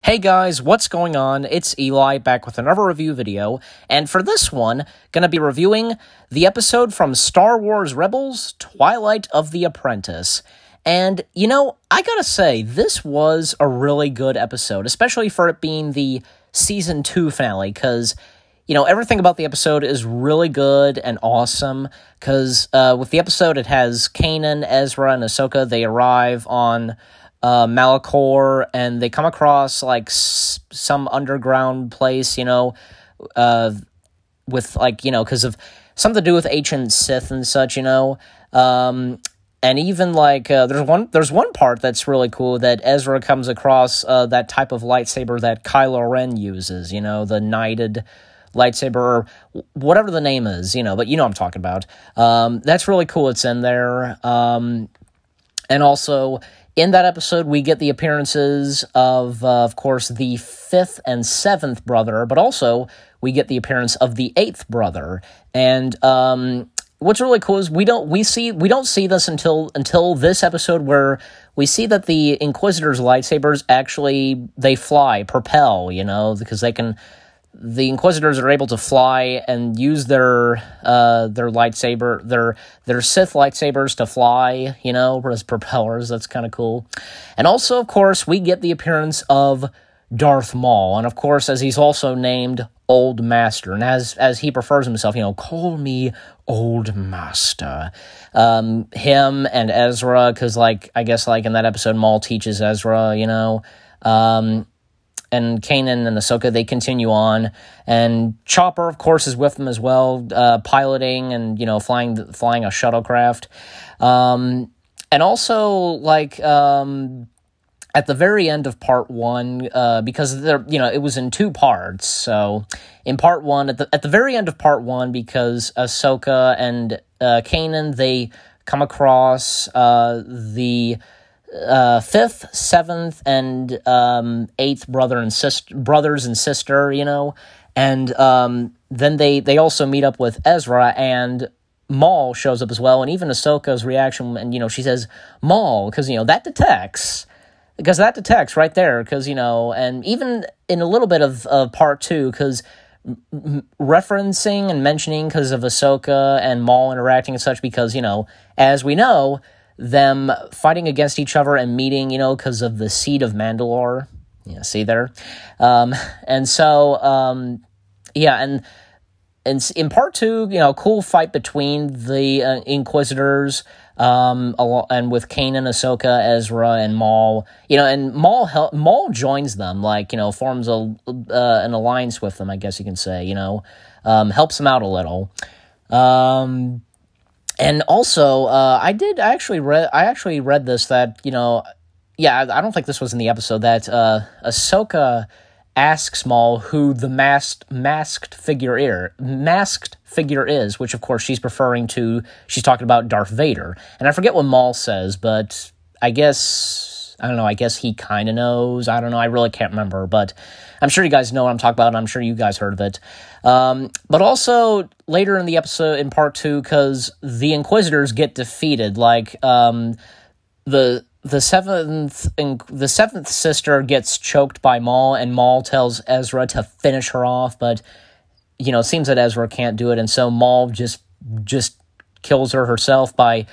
Hey guys, what's going on? It's Eli back with another review video, and for this one, gonna be reviewing the episode from Star Wars Rebels, Twilight of the Apprentice. And, you know, I gotta say, this was a really good episode, especially for it being the Season 2 finale, because, you know, everything about the episode is really good and awesome, because with the episode, it has Kanan, Ezra, and Ahsoka. They arrive on Malachor, and they come across, like, some underground place, you know, with, like, you know, because of something to do with ancient Sith and such, you know, and even, like, there's one part that's really cool, that Ezra comes across that type of lightsaber that Kylo Ren uses, you know, the knighted lightsaber, or whatever the name is, you know, but you know what I'm talking about. That's really cool, it's in there, and also, in that episode, we get the appearances of course, the 5th and 7th brother, but also we get the appearance of the 8th brother. And what's really cool is we don't see this until this episode, where we see that the Inquisitor's lightsabers actually they propel, you know, because the Inquisitors are able to fly and use their lightsaber, their Sith lightsabers to fly, you know, as propellers. That's kind of cool. And also, of course, we get the appearance of Darth Maul, and of course, as he's also named Old Master, and as he prefers himself, you know, call me Old Master. Him and Ezra, because, like, I guess, like, in that episode, Maul teaches Ezra, you know, and Kanan and Ahsoka, they continue on, and Chopper, of course, is with them as well, piloting and, you know, flying a shuttlecraft, and also, like, at the very end of part 1, because you know, it was in 2 parts, so in part 1, at the very end of part 1, because Ahsoka and Kanan, they come across the 5th, 7th, and 8th brothers and sister, you know, and then they also meet up with Ezra, and Maul shows up as well, and even Ahsoka's reaction, and, you know, she says, Maul, because, you know, that detects right there, because, you know, and even in a little bit of part 2, because referencing and mentioning, because of Ahsoka and Maul interacting and such, because, you know, as we know, them fighting against each other and meeting, you know, because of the Seed of Mandalore. Yeah, see there? And so, yeah, and in part 2, you know, cool fight between the Inquisitors, and with Kanan, Ahsoka, Ezra, and Maul, you know, and Maul joins them, like, you know, forms an alliance with them, I guess you can say, you know, helps them out a little. And also, I actually read this, that, you know, yeah, I don't think this was in the episode, that Ahsoka asks Maul who the masked figure is, which of course she's talking about Darth Vader. And I forget what Maul says, but I guess he kind of knows. I don't know, I really can't remember, but I'm sure you guys know what I'm talking about, and I'm sure you guys heard of it. But also, later in the episode, in part 2, because the Inquisitors get defeated, like, the seventh sister gets choked by Maul, and Maul tells Ezra to finish her off, but, you know, it seems that Ezra can't do it, and so Maul just kills her herself by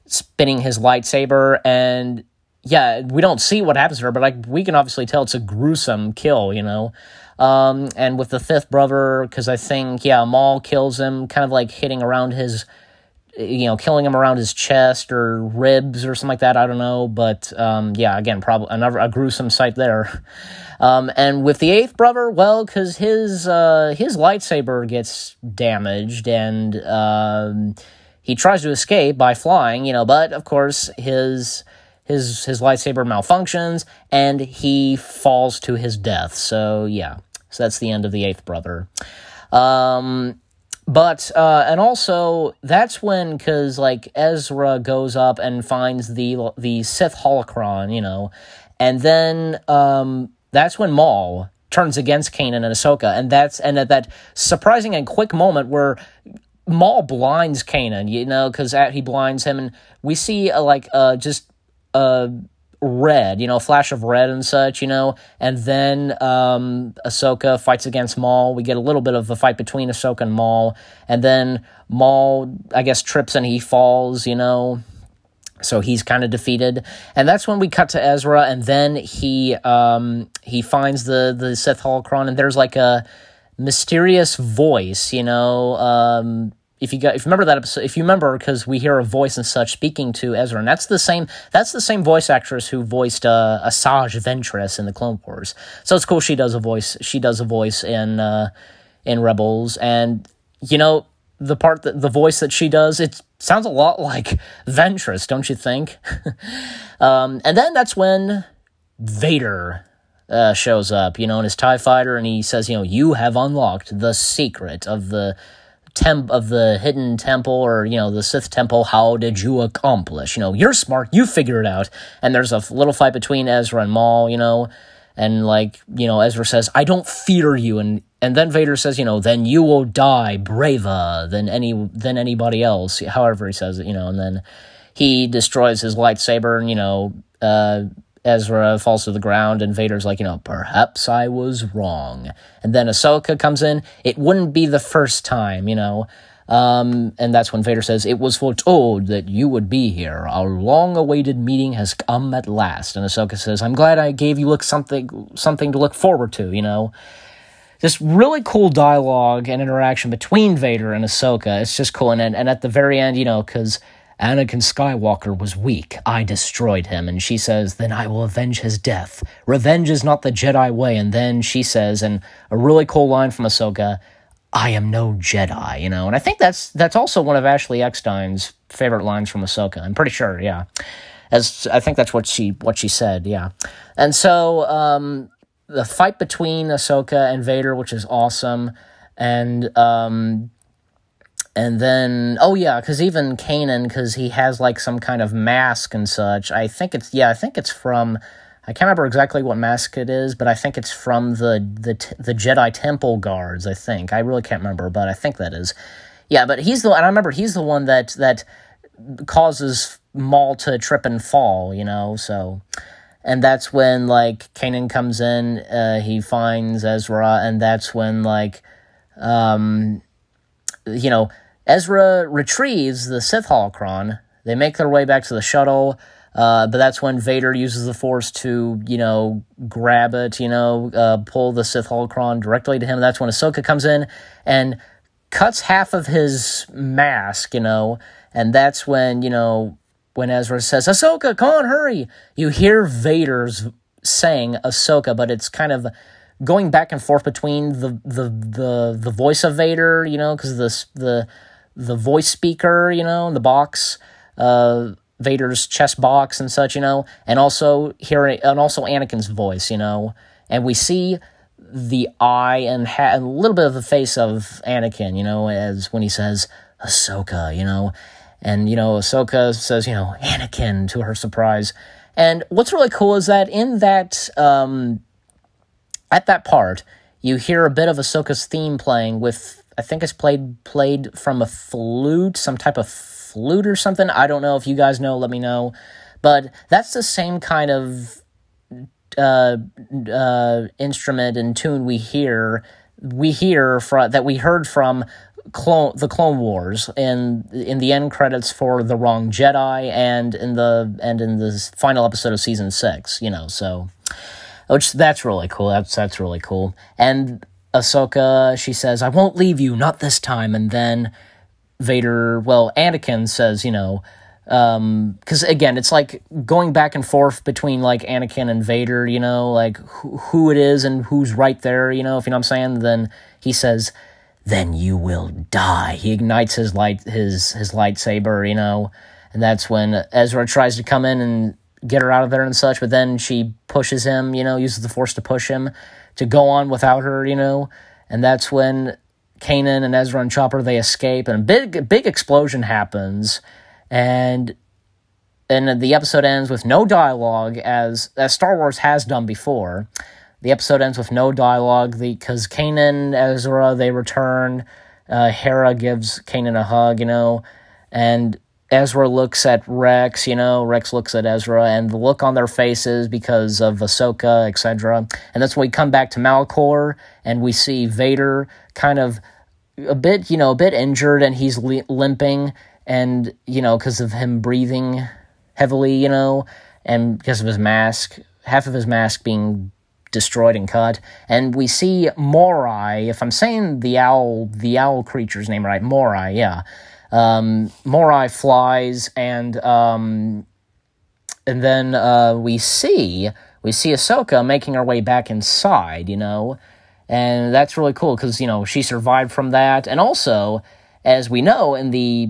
spinning his lightsaber, and yeah, we don't see what happens to her, but, like, we can obviously tell it's a gruesome kill, you know. And with the 5th brother, because I think, yeah, Maul kills him, kind of like hitting around his, you know, killing him around his chest or ribs or something like that, I don't know, but, yeah, again, probably a gruesome sight there. And with the 8th brother, well, because his lightsaber gets damaged, and, he tries to escape by flying, you know, but, of course, his lightsaber malfunctions, and he falls to his death. So, yeah. So that's the end of the 8th brother. But, and also, that's when, because, like, Ezra goes up and finds the Sith holocron, you know, and then, that's when Maul turns against Kanan and Ahsoka, and at that surprising and quick moment where Maul blinds Kanan, you know, because he blinds him, and we see, just red, a flash of red and such, and then Ahsoka fights against Maul. We get a little bit of a fight between Ahsoka and Maul, and then Maul, I guess, trips and he falls, so he's kind of defeated. And that's when we cut to Ezra, and then he finds the Sith holocron, and there's like a mysterious voice, if you remember that episode, because we hear a voice and such speaking to Ezra, and that's the same voice actress who voiced Asajj Ventress in the Clone Wars. So it's cool she does a voice in Rebels, and the voice that she does, it sounds a lot like Ventress, don't you think? And then that's when Vader shows up, in his TIE fighter, and he says, you have unlocked the secret of the hidden temple, or the Sith temple. How did you accomplish? You're smart, you figure it out. And there's a little fight between Ezra and Maul, and Ezra says, I don't fear you, and then Vader says, then you will die braver than anybody else, however he says it, and then he destroys his lightsaber, and Ezra falls to the ground, and Vader's like, perhaps I was wrong. And then Ahsoka comes in. It wouldn't be the first time, and that's when Vader says, it was foretold that you would be here. Our long-awaited meeting has come at last. And Ahsoka says, I'm glad I gave you something to look forward to, This really cool dialogue and interaction between Vader and Ahsoka. It's just cool. And at the very end, because Anakin Skywalker was weak, I destroyed him. And she says, then I will avenge his death. Revenge is not the Jedi way. And then she says, and a really cool line from Ahsoka, I am no Jedi, And I think that's also one of Ashley Eckstein's favorite lines from Ahsoka. I'm pretty sure, yeah. I think that's what she said, yeah. And so the fight between Ahsoka and Vader, which is awesome, and then, because even Kanan, because he has like some kind of mask and such, I think it's from, I can't remember exactly what mask it is, but I think it's from the Jedi Temple Guards, I think. I really can't remember, but I think that is. Yeah, but he's the one that causes Maul to trip and fall, so. And that's when, Kanan comes in, he finds Ezra, and that's when, Ezra retrieves the Sith holocron. They make their way back to the shuttle, but that's when Vader uses the Force to, grab it, pull the Sith holocron directly to him. That's when Ahsoka comes in and cuts half of his mask, and that's when, when Ezra says, Ahsoka, come on, hurry! You hear Vader's saying Ahsoka, but it's kind of going back and forth between the voice of Vader, because the voice speaker, the box, Vader's chest box and such, and also Anakin's voice, and we see the eye and a little bit of the face of Anakin, as when he says Ahsoka, and Ahsoka says, Anakin, to her surprise. And what's really cool is that in that at that part, you hear a bit of Ahsoka's theme playing with, I think it's played from a flute, some type of flute or something. I don't know. If you guys know, let me know. But that's the same kind of instrument and tune we heard from the Clone Wars in the end credits for The Wrong Jedi and in the final episode of season 6. So. Which, that's really cool. That's really cool. And Ahsoka, she says, I won't leave you, not this time. And then Anakin says, because again, it's like going back and forth between Anakin and Vader, who it is and who's right there, if you know what I'm saying. Then he says, then you will die. He ignites his lightsaber, and that's when Ezra tries to come in and get her out of there and such, but then she pushes him, uses the Force to push him to go on without her, and that's when Kanan and Ezra and Chopper, they escape, and a big explosion happens, and the episode ends with no dialogue, as Star Wars has done before. The episode ends with no dialogue, because Kanan, Ezra, they return, Hera gives Kanan a hug, and Ezra looks at Rex, Rex looks at Ezra, and the look on their faces because of Ahsoka, etc. And that's when we come back to Malachor, and we see Vader kind of a bit injured, and he's limping, and, because of him breathing heavily, and because of his mask, half of his mask being destroyed and cut. And we see Morai, if I'm saying the owl creature's name right, Morai, yeah. Morai flies, and then we see Ahsoka making her way back inside, and that's really cool because she survived from that, and also, as we know in the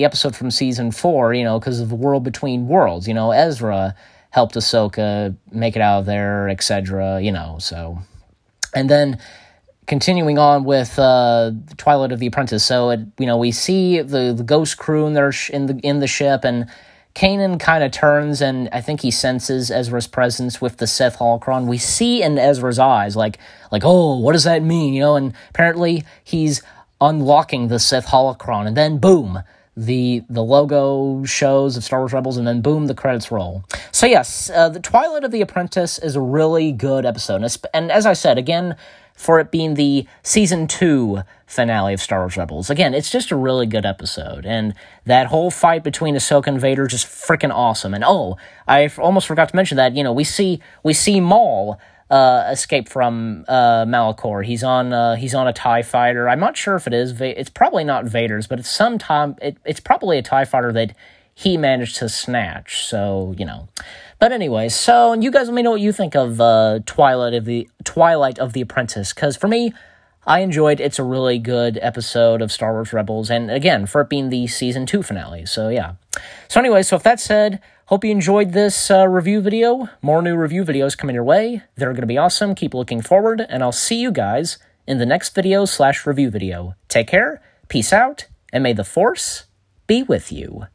episode from season 4, because of the World Between Worlds, Ezra helped Ahsoka make it out of there, etc. So, and then continuing on with Twilight of the Apprentice, so we see the ghost crew in the ship, and Kanan kind of turns, and I think he senses Ezra's presence with the Sith holocron. We see in Ezra's eyes, like, oh, what does that mean? And apparently he's unlocking the Sith holocron, and then boom, the logo shows of Star Wars Rebels, and then boom, the credits roll. So yes, the Twilight of the Apprentice is a really good episode, and as I said, again, for it being the Season 2 finale of Star Wars Rebels. Again, it's just a really good episode, and that whole fight between Ahsoka and Vader just freaking awesome. And I almost forgot to mention that, we see Maul escape from Malachor. He's on a TIE fighter. I'm not sure if it is. It's probably not Vader's, but it's probably a TIE fighter that he managed to snatch. So, But anyway, so you guys let me know what you think of Twilight of the Apprentice, because for me, I enjoyed. It's a really good episode of Star Wars Rebels, and again, for it being the Season 2 finale, so yeah. So anyway, so if that said, hope you enjoyed this review video. More new review videos coming your way. They're going to be awesome. Keep looking forward, and I'll see you guys in the next video/review video. Take care, peace out, and may the Force be with you.